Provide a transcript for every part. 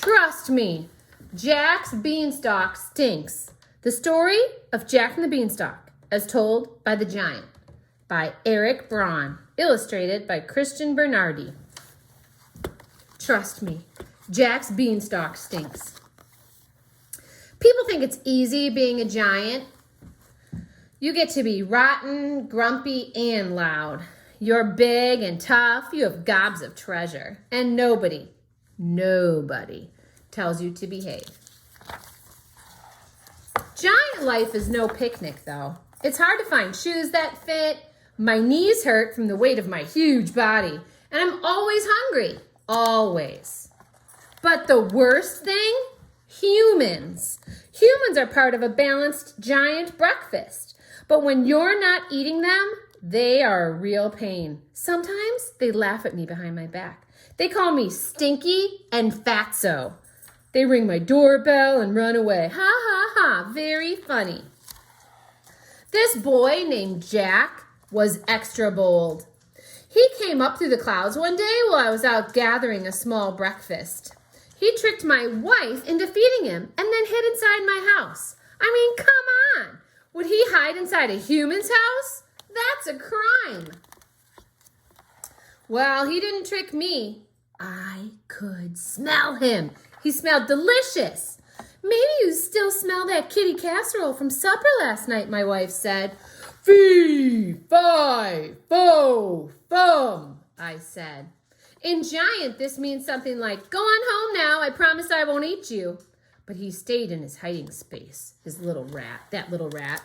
Trust me, Jack's Beanstalk stinks. The story of Jack and the Beanstalk, as told by the Giant, by Eric Braun, illustrated by Christian Bernardi. Trust me, Jack's Beanstalk stinks. People think it's easy being a giant. You get to be rotten, grumpy, and loud. You're big and tough. You have gobs of treasure. And nobody tells you to behave. Giant life is no picnic, though. It's hard to find shoes that fit. My knees hurt from the weight of my huge body. And I'm always hungry. Always. But the worst thing? Humans. Humans are part of a balanced giant breakfast. But when you're not eating them, they are a real pain. Sometimes they laugh at me behind my back. They call me stinky and fatso. They ring my doorbell and run away. Ha ha ha, very funny. This boy named Jack was extra bold. He came up through the clouds one day while I was out gathering a small breakfast. He tricked my wife into feeding him and then hid inside my house. I mean, come on. Would he hide inside a human's house? That's a crime. Well, he didn't trick me. I could smell him. He smelled delicious. Maybe you still smell that kitty casserole from supper last night, my wife said. Fee, fi, fo, fum, I said. In giant, this means something like, go on home now, I promise I won't eat you. But he stayed in his hiding space, that little rat.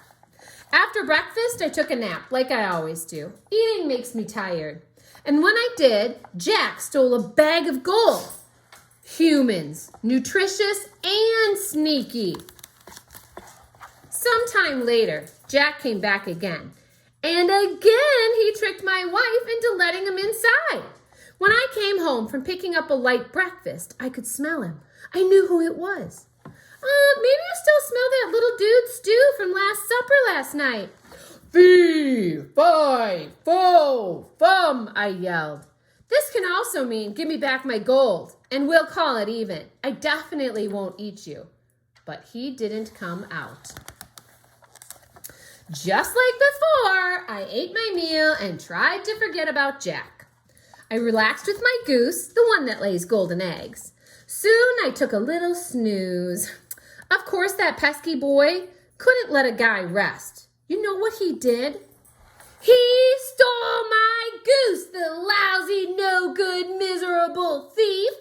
After breakfast, I took a nap, like I always do. Eating makes me tired. And when I did, Jack stole a bag of gold. Humans, nutritious and sneaky. Sometime later, Jack came back again. And again, he tricked my wife into letting him inside. When I came home from picking up a light breakfast, I could smell him. I knew who it was. Maybe you still smell that little dude stew from last night. Fee, fi, fo, fum, I yelled. This can also mean give me back my gold, and we'll call it even. I definitely won't eat you. But he didn't come out. Just like before, I ate my meal and tried to forget about Jack. I relaxed with my goose, the one that lays golden eggs. Soon I took a little snooze. Of course, that pesky boy couldn't let a guy rest. You know what he did? He stole my goose, the lousy, no-good, miserable thief.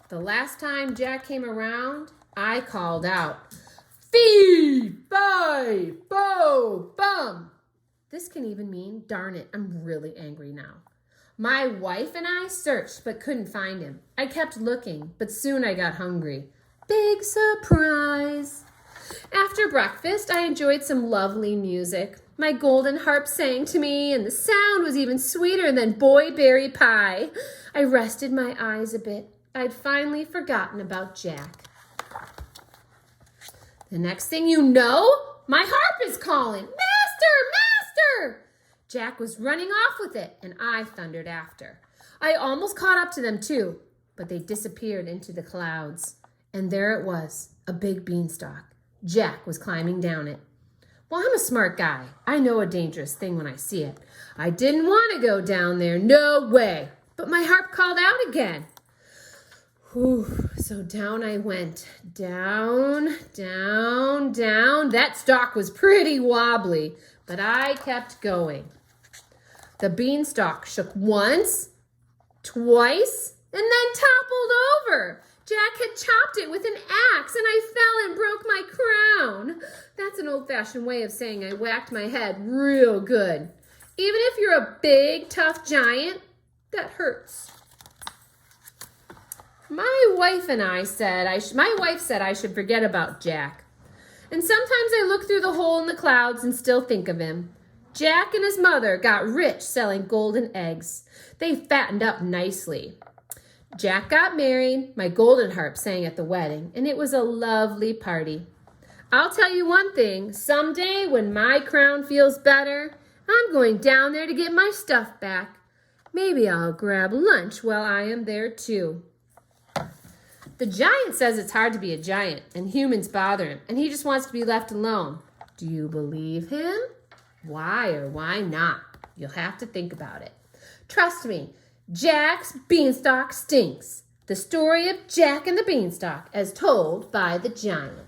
The last time Jack came around, I called out, fee, fi, fo, bum. This can even mean, darn it, I'm really angry now. My wife and I searched but couldn't find him. I kept looking, but soon I got hungry. Big surprise. After breakfast, I enjoyed some lovely music. My golden harp sang to me, and the sound was even sweeter than boyberry pie. I rested my eyes a bit. I'd finally forgotten about Jack. The next thing you know, my harp is calling, Master, Master! Jack was running off with it, and I thundered after. I almost caught up to them too, but they disappeared into the clouds. And there it was, a big beanstalk. Jack was climbing down it. Well, I'm a smart guy. I know a dangerous thing when I see it. I didn't want to go down there, no way. But my harp called out again. Whew, so down I went. Down, down, down. That stalk was pretty wobbly, but I kept going. The beanstalk shook once, twice, and then toppled over. Jack had chopped it with an axe, and I fell and broke my crown. That's an old-fashioned way of saying I whacked my head real good. Even if you're a big, tough giant, that hurts. My wife said I should forget about Jack. And sometimes I look through the hole in the clouds and still think of him. Jack and his mother got rich selling golden eggs. They fattened up nicely. Jack got married, my golden harp sang at the wedding, and it was a lovely party. I'll tell you one thing, someday when my crown feels better, I'm going down there to get my stuff back. Maybe I'll grab lunch while I am there too. The giant says it's hard to be a giant and humans bother him and he just wants to be left alone. Do you believe him? Why or why not? You'll have to think about it. Trust me, Jack's Beanstalk stinks. The story of Jack and the Beanstalk as told by the giant.